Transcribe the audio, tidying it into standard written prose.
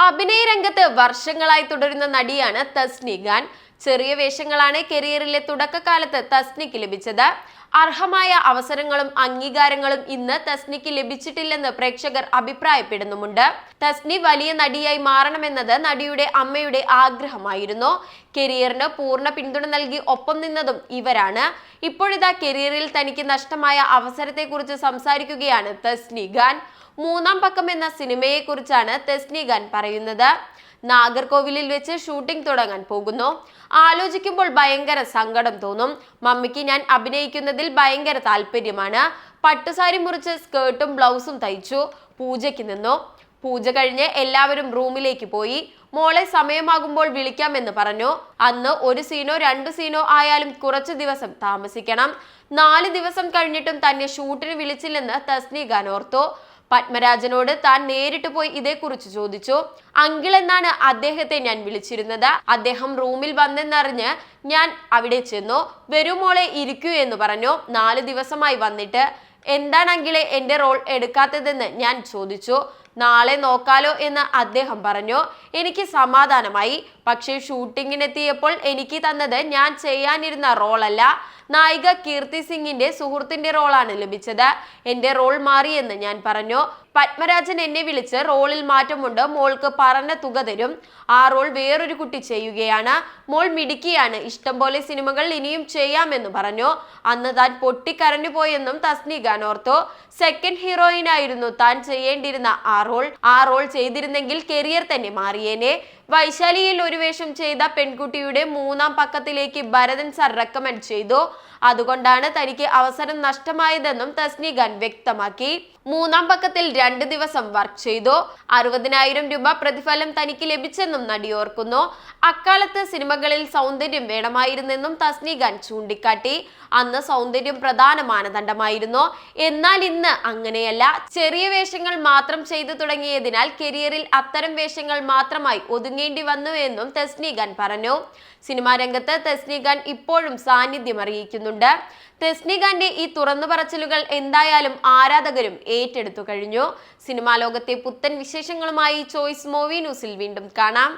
അഭിനയ രംഗത്ത് വർഷങ്ങളായി തുടരുന്ന നടിയാണ് തസ്നി ഖാൻ. ചെറിയ വേഷങ്ങളാണ് കരിയറിലെ തുടക്കകാലത്ത് തസ്നിക്ക് ലഭിച്ചത്. അർഹമായ അവസരങ്ങളും അംഗീകാരങ്ങളും ഇന്ന് തസ്നിക്ക് ലഭിച്ചിട്ടില്ലെന്ന് പ്രേക്ഷകർ അഭിപ്രായപ്പെടുന്നുമുണ്ട്. തസ്നി വലിയ നടിയായി മാറണമെന്നത് നടിയുടെ അമ്മയുടെ ആഗ്രഹമായിരുന്നു. കരിയറിന് പൂർണ്ണ പിന്തുണ നൽകി ഒപ്പം നിന്നതും ഇവരാണ്. ഇപ്പോഴിതാ കരിയറിൽ തനിക്ക് നഷ്ടമായ അവസരത്തെക്കുറിച്ച് സംസാരിക്കുകയാണ് തസ്നി ഖാൻ. മൂന്നാം പക്കം എന്ന സിനിമയെ കുറിച്ചാണ് തസ്നി ഖാൻ പറയുന്നത്. നാഗർകോവിലിൽ വെച്ച് ഷൂട്ടിംഗ് തുടങ്ങാൻ പോകുന്നു. ആലോചിക്കുമ്പോൾ ഭയങ്കര സങ്കടം തോന്നും. മമ്മിക്ക് ഞാൻ അഭിനയിക്കുന്നതിൽ ഭയങ്കര താല്പര്യമാണ്. പട്ടുസാരി മുറിച്ച് സ്കേർട്ടും ബ്ലൗസും തയ്ച്ചു. പൂജയ്ക്ക് നിന്നു. പൂജ കഴിഞ്ഞ് എല്ലാവരും റൂമിലേക്ക് പോയി. മോളെ സമയമാകുമ്പോൾ വിളിക്കാമെന്ന് പറഞ്ഞു. അന്ന് ഒരു സീനോ 2 സീനോ ആയാലും കുറച്ചു ദിവസം താമസിക്കണം. 4 ദിവസം കഴിഞ്ഞിട്ടും തന്നെ ഷൂട്ടിന് വിളിച്ചില്ലെന്ന് തസ്നി ഖാൻ ഓർത്തു. പത്മരാജനോട് താൻ നേരിട്ട് പോയി ഇതേക്കുറിച്ച് ചോദിച്ചു. അങ്കിൾ എന്നാണ് അദ്ദേഹത്തെ ഞാൻ വിളിച്ചിരുന്നത്. അദ്ദേഹം റൂമിൽ വന്നെന്നറിഞ്ഞ് ഞാൻ അവിടെ ചെന്നു. വരൂ മോളെ ഇരിക്കൂ എന്ന് പറഞ്ഞു. 4 ദിവസമായി വന്നിട്ട്. എന്താണ് അങ്കിളെ എന്റെ റോൾ എടുക്കാത്തതെന്ന് ഞാൻ ചോദിച്ചു. നാളെ നോക്കാലോ എന്ന് അദ്ദേഹം പറഞ്ഞു. എനിക്ക് സമാധാനമായി. പക്ഷേ ഷൂട്ടിങ്ങിനെത്തിയപ്പോൾ എനിക്ക് തന്നത് ഞാൻ ചെയ്യാനിരുന്ന റോളല്ല. നായിക കീർത്തി സിംഗിന്റെ സുഹൃത്തിന്റെ റോളാണ് ലഭിച്ചത്. എന്റെ റോൾ മാറിയെന്ന് ഞാൻ പറഞ്ഞു. പത്മരാജൻ എന്നെ വിളിച്ച് റോളിൽ മാറ്റമുണ്ട്, മോൾക്ക് പറഞ്ഞ തുക തരും. ആ റോൾ വേറൊരു കുട്ടി ചെയ്യുകയാണ്. മോൾ മിടുക്കിയാണ്, ഇഷ്ടം പോലെ സിനിമകൾ ഇനിയും ചെയ്യാമെന്ന് പറഞ്ഞു. അന്ന് താൻ പൊട്ടിക്കരഞ്ഞു പോയെന്നും തസ്നി ഖാൻ ഓർത്തു. സെക്കൻഡ് ഹീറോയിൻ ആയിരുന്നു താൻ ചെയ്യേണ്ടിരുന്ന ആ റോൾ ചെയ്തിരുന്നെങ്കിൽ കരിയർ തന്നെ മാറിയേനെ. വൈശാലിയിൽ ഒരു വേഷം ചെയ്ത പെൺകുട്ടിയുടെ മൂന്നാം പക്കത്തിലേക്ക് ഭരതൻ സാർ റെക്കമെൻഡ് ചെയ്തു. അതുകൊണ്ടാണ് തനിക്ക് അവസരം നഷ്ടമായതെന്നും തസ്നി ഖാൻ വ്യക്തമാക്കി. മൂന്നാം പക്കത്തിൽ 2 ദിവസം വർക്ക് ചെയ്തു. 60,000 രൂപ പ്രതിഫലം തനിക്ക് ലഭിച്ചെന്നും നടി ഓർക്കുന്നു. അക്കാലത്ത് സിനിമകളിൽ സൗന്ദര്യം വേണമായിരുന്നെന്നും തസ്നി ഖാൻ ചൂണ്ടിക്കാട്ടി. അന്ന് സൗന്ദര്യം പ്രധാന മാനദണ്ഡമായിരുന്നു. എന്നാൽ ഇന്ന് അങ്ങനെയല്ല. ചെറിയ വേഷങ്ങൾ മാത്രം ചെയ്തു തുടങ്ങിയതിനാൽ കരിയറിൽ അത്തരം വേഷങ്ങൾ മാത്രമായി ഒതുങ്ങേണ്ടി വന്നു എന്നും തസ്നി ഖാൻ പറഞ്ഞു. സിനിമാ രംഗത്ത് തസ്നി ഖാൻ ഇപ്പോഴും സാന്നിധ്യം അറിയിക്കുന്നുണ്ട്. തസ്നി ഖാന്റെ ഈ തുറന്നു പറച്ചിലുകൾ എന്തായാലും ആരാധകരും ഏറ്റെടുത്തു കഴിഞ്ഞു. സിനിമാ ലോകത്തെ പുത്തൻ വിശേഷങ്ങളുമായി ചോയ്സ് മൂവി ന്യൂസിൽ വീണ്ടും കാണാം.